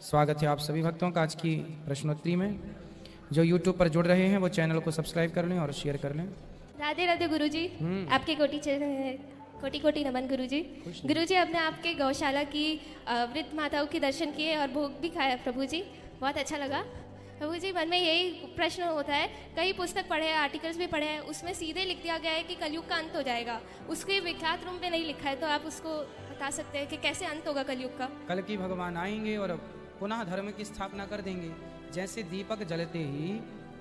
स्वागत है आप सभी भक्तों का आज की प्रश्नोत्तरी में। जो YouTube पर जुड़ रहे हैं वो चैनल को सब्सक्राइब कर लें और शेयर कर लें। राधे राधे गुरुजी। आपके कोटि कोटि नमन गुरुजी। गुरुजी, आपने आपके गौशाला की वृद्ध माताओं के दर्शन किए और भोग भी खाया प्रभु जी, बहुत अच्छा लगा। प्रभु जी, मन में यही प्रश्न होता है, कई पुस्तक पढ़े हैं, आर्टिकल्स भी पढ़े हैं, उसमें सीधे लिख दिया गया है कि कलयुग का अंत हो जाएगा। उसके विख्यात रूप में नहीं लिखा है, तो आप उसको बता सकते हैं कि कैसे अंत होगा कलयुग का? कल की भगवान आएंगे और पुनः धर्म की स्थापना कर देंगे। जैसे दीपक जलते ही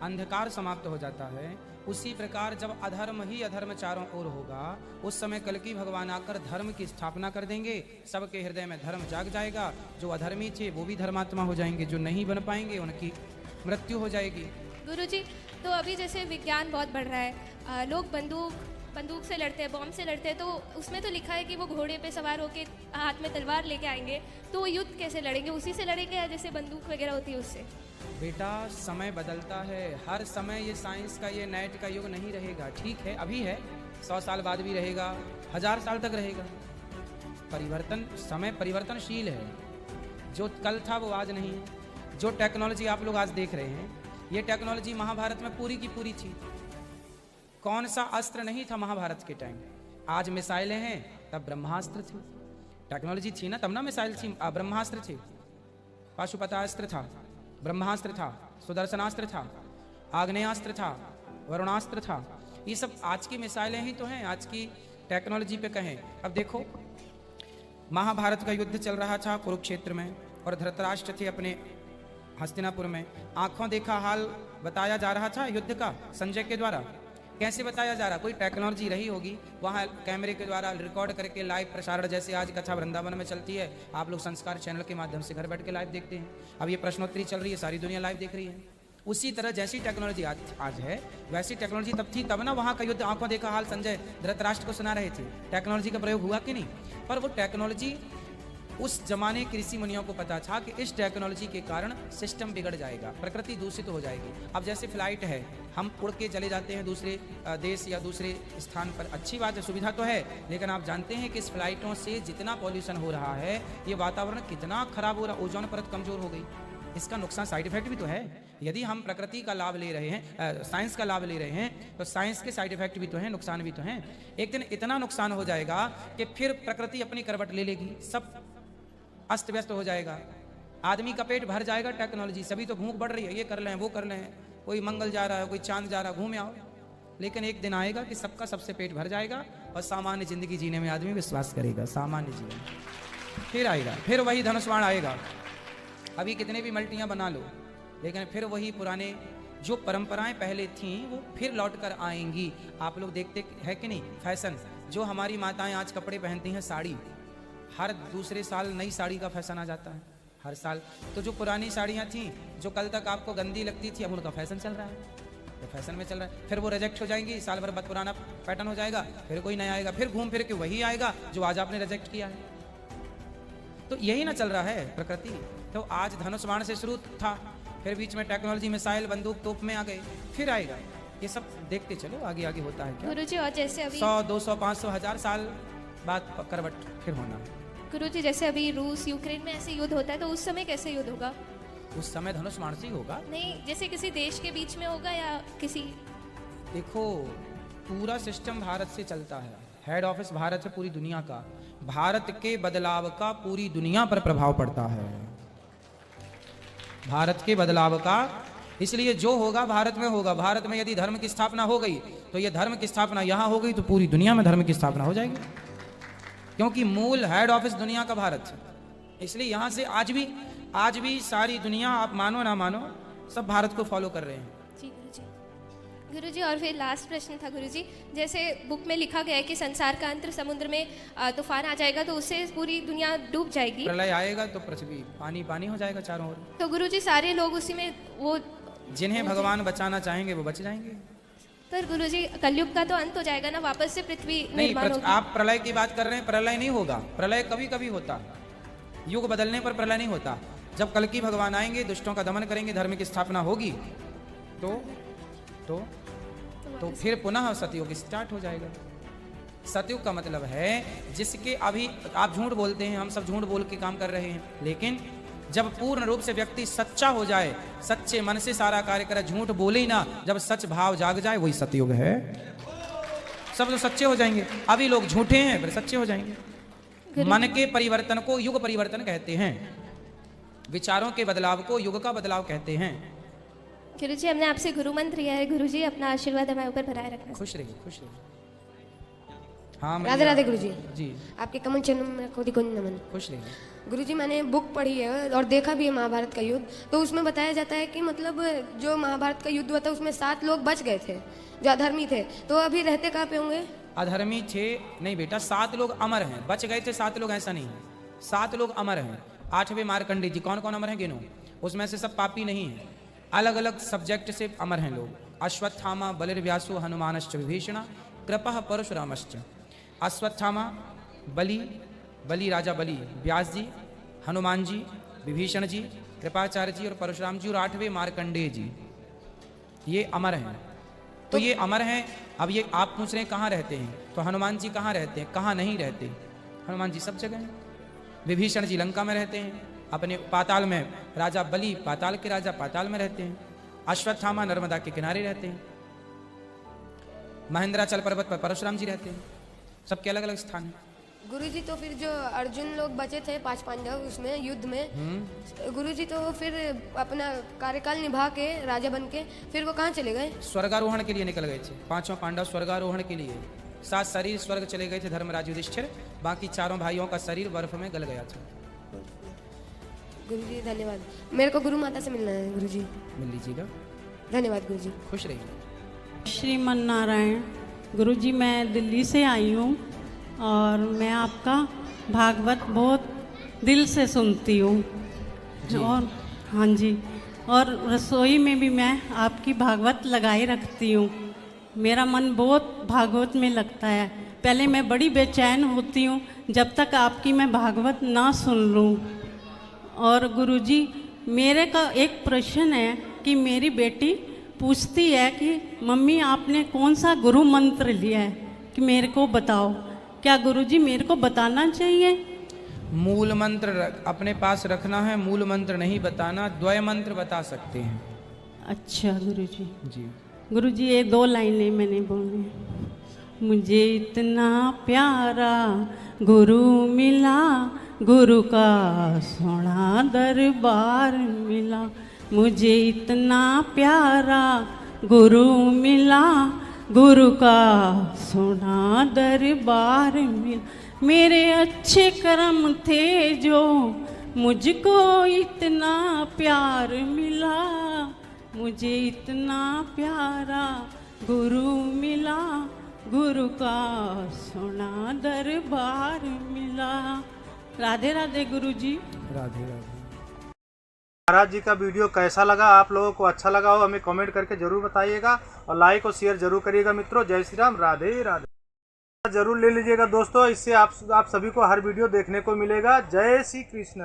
अंधकार समाप्त हो जाता है, उसी प्रकार जब अधर्म ही अधर्म चारों ओर होगा, उस समय कल की भगवान आकर धर्म की स्थापना कर देंगे। सबके हृदय में धर्म जाग जाएगा। जो अधर्मी थे वो भी धर्मात्मा हो जाएंगे, जो नहीं बन पाएंगे उनकी मृत्यु हो जाएगी। गुरुजी, तो अभी जैसे विज्ञान बहुत बढ़ रहा है, लोग बंदूक से लड़ते हैं, बॉम्ब से लड़ते हैं, तो उसमें तो लिखा है कि वो घोड़े पे सवार होके हाथ में तलवार लेके आएंगे, तो वो युद्ध कैसे लड़ेंगे? उसी से लड़ेंगे या जैसे बंदूक वगैरह होती है उससे? बेटा, समय बदलता है। हर समय ये साइंस का, ये नेट का युग नहीं रहेगा। ठीक है, अभी है, 100 साल बाद भी रहेगा, 1000 साल तक रहेगा। परिवर्तन, समय परिवर्तनशील है। जो कल था वो आज नहीं है। जो टेक्नोलॉजी आप लोग आज देख रहे हैं, ये टेक्नोलॉजी महाभारत में पूरी की पूरी थी। कौन सा अस्त्र नहीं था महाभारत के टाइम? आज मिसाइलें हैं, तब ब्रह्मास्त्र थी। टेक्नोलॉजी थी ना, तब ना मिसाइल थी, ब्रह्मास्त्र थे। पाशुपतास्त्र था, ब्रह्मास्त्र था, सुदर्शनास्त्र था, आग्नेयास्त्र था, वरुणास्त्र था। ये सब आज की मिसाइलें ही तो हैं, आज की टेक्नोलॉजी पे कहें। अब देखो, महाभारत का युद्ध चल रहा था कुरुक्षेत्र में, और धृतराष्ट्र थे अपने हस्तिनापुर में। आंखों देखा हाल बताया जा रहा था युद्ध का संजय के द्वारा। कैसे बताया जा रहा? कोई टेक्नोलॉजी रही होगी, वहाँ कैमरे के द्वारा रिकॉर्ड करके लाइव प्रसारण, जैसे आज कथा वृंदावन में चलती है, आप लोग संस्कार चैनल के माध्यम से घर बैठ के लाइव देखते हैं। अब ये प्रश्नोत्तरी चल रही है, सारी दुनिया लाइव देख रही है। उसी तरह जैसी टेक्नोलॉजी आज है, वैसी टेक्नोलॉजी तब थी, तब ना वहाँ का युद्ध आंखों देखा हाल संजय धृतराष्ट्र को सुना रहे थे। टेक्नोलॉजी का प्रयोग हुआ कि नहीं? पर वो टेक्नोलॉजी उस जमाने के ऋषि मुनियों को पता था कि इस टेक्नोलॉजी के कारण सिस्टम बिगड़ जाएगा, प्रकृति दूषित हो जाएगी। अब जैसे फ्लाइट है, हम उड़ के चले जाते हैं दूसरे देश या दूसरे स्थान पर, अच्छी बात है, सुविधा तो है, लेकिन आप जानते हैं कि इस फ्लाइटों से जितना पॉल्यूशन हो रहा है, ये वातावरण कितना खराब हो रहा है, ओजोन परत कमजोर हो गई। इसका नुकसान, साइड इफेक्ट भी तो है। यदि हम प्रकृति का लाभ ले रहे हैं, साइंस का लाभ ले रहे हैं, तो साइंस के साइड इफेक्ट भी तो हैं, नुकसान भी तो हैं। एक दिन इतना नुकसान हो जाएगा कि फिर प्रकृति अपनी करवट ले लेगी, सब अस्त व्यस्त हो जाएगा। आदमी का पेट भर जाएगा टेक्नोलॉजी, सभी तो भूख बढ़ रही है, ये कर लें वो कर लें, कोई मंगल जा रहा है, कोई चांद जा रहा है, घूम आओ। लेकिन एक दिन आएगा कि सबका सबसे पेट भर जाएगा और सामान्य जिंदगी जीने में आदमी विश्वास करेगा, सामान्य जीवन फिर आएगा, फिर वही धनुष्वाण आएगा। अभी कितने भी मल्टियां बना लो, लेकिन फिर वही पुराने जो परंपराएं पहले थीं वो फिर लौट कर आएंगी। आप लोग देखते हैं कि नहीं, फैशन, जो हमारी माताएं आज कपड़े पहनती हैं, साड़ी, हर दूसरे साल नई साड़ी का फैशन आ जाता है, हर साल। तो जो पुरानी साड़ियाँ थीं, जो कल तक आपको गंदी लगती थी, अब उनका फैशन चल रहा है, तो फैशन में चल रहा है। फिर वो रिजेक्ट हो जाएंगी, साल भर बाद पुराना पैटर्न हो जाएगा, फिर कोई नया आएगा, फिर घूम फिर के वही आएगा जो आज आपने रिजेक्ट किया है। तो यही ना चल रहा है प्रकृति। तो आज धनुष्वाण से शुरू था, फिर बीच में टेक्नोलॉजी, मिसाइल, बंदूक, तोप में आ गए, फिर आएगा। ये सब देखते चलो, आगे आगे होता है क्या। गुरुजी, और जैसे अभी 100, 200, 500, 1000 साल बाद करवट फिर होना। गुरुजी, जैसे अभी रूस यूक्रेन में ऐसे युद्ध होता है, तो उस समय कैसे युद्ध होगा? उस समय धनुष्वाण से ही होगा। नहीं, जैसे किसी देश के बीच में होगा या किसी? देखो, पूरा सिस्टम भारत से चलता है, हेड ऑफिस भारत है पूरी दुनिया का। भारत के बदलाव का पूरी दुनिया पर प्रभाव पड़ता है, भारत के बदलाव का। इसलिए जो होगा भारत में होगा। भारत में यदि धर्म की स्थापना हो गई, तो ये धर्म की स्थापना यहाँ हो गई, तो पूरी दुनिया में धर्म की स्थापना हो जाएगी, क्योंकि मूल हेड ऑफिस दुनिया का भारत है। इसलिए यहाँ से आज भी सारी दुनिया, आप मानो ना मानो, सब भारत को फॉलो कर रहे हैं। जी गुरुजी। गुरुजी, और फिर लास्ट प्रश्न था गुरुजी, जैसे बुक में लिखा गया है कि संसार का अंत, समुद्र में तूफान आ जाएगा, तो उससे पूरी दुनिया डूब जाएगी। प्रलय आएगा तो पृथ्वी पानी पानी हो जाएगा चारों ओर। तो गुरुजी, सारे लोग उसी में, वो जिन्हें भगवान बचाना चाहेंगे वो बच जाएंगे। पर गुरुजी, कलयुग का तो अंत हो जाएगा ना, वापस से पृथ्वी निर्माण होगी। आप प्रलय की बात कर रहे हैं, प्रलय नहीं होगा। प्रलय कभी कभी होता, युग बदलने पर प्रलय नहीं होता। जब कल की भगवान आएंगे, दुष्टों का दमन करेंगे, धर्म की स्थापना होगी, तो फिर पुनः सतयुग स्टार्ट हो जाएगा। सतयुग का मतलब है जिसके, अभी आप झूठ बोलते हैं, हम सब झूठ बोल के काम कर रहे हैं, लेकिन जब पूर्ण रूप से व्यक्ति सच्चा हो जाए, सच्चे मन से सारा कार्य करे, झूठ बोले ही ना, जब सच भाव जाग जाए, वही सतयुग है। सब लोग सच्चे हो जाएंगे। अभी लोग झूठे हैं, फिर सच्चे हो जाएंगे। मन के परिवर्तन को युग परिवर्तन कहते हैं, विचारों के बदलाव को युग का बदलाव कहते हैं। गुरुजी, हमने आपसे गुरु मंत्र लिया है। गुरुजी, अपना आशीर्वाद हमारे ऊपर बनाए रखना। खुश रहिए, खुश रहिए। हाँ, राधे राधे गुरुजी। जी, आपके कमल चरण में कोटि कोटि नमन। खुश रहिए। गुरुजी, मैंने बुक पढ़ी है और देखा भी है महाभारत का युद्ध, तो उसमें बताया जाता है कि मतलब जो महाभारत का युद्ध हुआ था उसमें 7 लोग बच गए थे जो अधर्मी थे, तो अभी रहते कहाँ पे होंगे? अधर्मी थे नहीं बेटा, 7 लोग अमर हैं। बच गए थे 7 लोग, ऐसा नहीं है। 7 लोग अमर हैं। 8वें मार्कंडेय जी। कौन कौन अमर हैं गिनो। उसमें से सब पापी नहीं है, अलग अलग सब्जेक्ट से अमर हैं लोग। अश्वत्थामा, बलिर्व्यासो, हनुमानश्च विभीषण, कृपः परशुरामश्च। अश्वत्थामा, बलि राजा बलि, व्यास जी, हनुमान जी, विभीषण जी, कृपाचार्य जी और परशुराम जी और 8वें मार्कंडेय जी, ये अमर हैं। तो ये अमर हैं। अब ये आप पूछ रहे हैं कहाँ रहते हैं, तो हनुमान जी कहाँ रहते हैं, कहाँ नहीं रहते। हनुमान जी सब जगह हैं। विभीषण जी लंका में रहते हैं, अपने पाताल में। राजा बलि पाताल के राजा पाताल में रहते हैं। अश्वत्थामा नर्मदा के किनारे रहते हैं। महेंद्राचल पर्वत पर परशुराम जी रहते हैं। सबके अलग अलग स्थान हैं। गुरुजी, तो फिर जो अर्जुन लोग बचे थे 5 पांडव उसमें युद्ध में, गुरुजी तो फिर अपना कार्यकाल निभा के राजा बन के फिर वो कहाँ चले गए? स्वर्गारोहण के लिए निकल गए थे। 5 पांडव स्वर्गारोहण के लिए। 7 शरीर स्वर्ग चले गए थे धर्मराज युधिष्ठिर, बाकी 4 भाइयों का शरीर बर्फ में गल गया था। गुरुजी धन्यवाद। मेरे को गुरु माता से मिलना है गुरुजी। मिल लीजिएगा। धन्यवाद गुरुजी। खुश रहिए। श्रीमन नारायण। गुरुजी, मैं दिल्ली से आई हूँ और मैं आपका भागवत बहुत दिल से सुनती हूँ। और हाँ जी, और रसोई में भी मैं आपकी भागवत लगाए रखती हूँ। मेरा मन बहुत भागवत में लगता है। पहले मैं बड़ी बेचैन होती हूँ जब तक आपकी मैं भागवत ना सुन लूँ। और गुरुजी, मेरे का एक प्रश्न है कि मेरी बेटी पूछती है कि मम्मी आपने कौन सा गुरु मंत्र लिया है, कि मेरे को बताओ। क्या गुरुजी मेरे को बताना चाहिए? मूल मंत्र अपने पास रखना है, मूल मंत्र नहीं बताना। द्वय मंत्र बता सकते हैं। अच्छा गुरुजी। जी गुरुजी, ये 2 लाइनें मैंने बोली। मुझे इतना प्यारा गुरु मिला, गुरु का सोना दरबार मिला। मुझे इतना प्यारा गुरु मिला, गुरु का सोना दरबार मिला। मेरे अच्छे कर्म थे जो मुझको इतना प्यार मिला। मुझे इतना प्यारा गुरु मिला, गुरु का सोना दरबार मिला। राधे राधे गुरुजी। राधे राधे। महाराज जी का वीडियो कैसा लगा, आप लोगों को अच्छा लगा हो हमें कमेंट करके जरूर बताइएगा और लाइक और शेयर जरूर करिएगा मित्रों। जय श्री राम। राधे राधे। जरूर ले लीजिएगा दोस्तों, इससे आप सभी को हर वीडियो देखने को मिलेगा। जय श्री कृष्ण।